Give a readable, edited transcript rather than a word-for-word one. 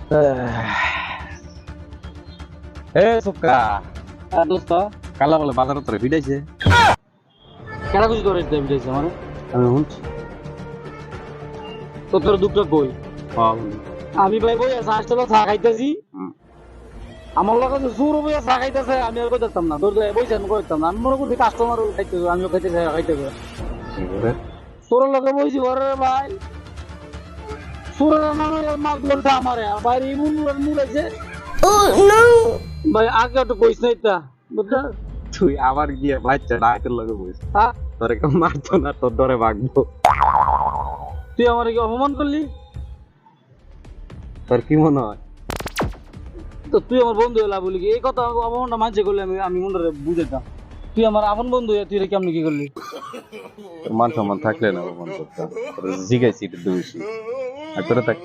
এ সুকা দোস্ত কালা বলে বাজার তোরে ভিড়াইছে কেনা কিছু করে দিয়েছে আমার আমি শুনছি তো তোর দুঃখটা কই হ্যাঁ, আমি ভাই বই আসলে চা খাইতেছি আমার লগে যে সুর বইয়া চা খাইতেছে আমি আর কইতাম না তোর বইছে আমি কইতাম না আমি মনে করছি কাস্টমার খাইতেছে আমিও খাইতেছে তোর লগে বইছি ঘরে ভাই সুরের নামে মাছ বলতে আমারে বাইরে ইমুন মুড়াইছে ভাই আগে একটু কইস নাই তা বুঝছা তুই আবার গিয়ে বাচ্চা ডাকের লগে বসে হ্যাঁ তোরে কেউ মারতো না তোর ধরে ভাগবো তুই আমারে কি অপমান করলি তোর কি মনে হয় তো তুই আমার বন্ধু এলা বলি কি এই কথা অপমানটা মানছে করলে আমি মনে বুঝাইতাম তুই আমার আপন বন্ধু তুই কেমন কি করলি তোর মান সম্মান থাকলে না অপমান করতাম জিগাইছি একটু বেশি আর তোরা থাক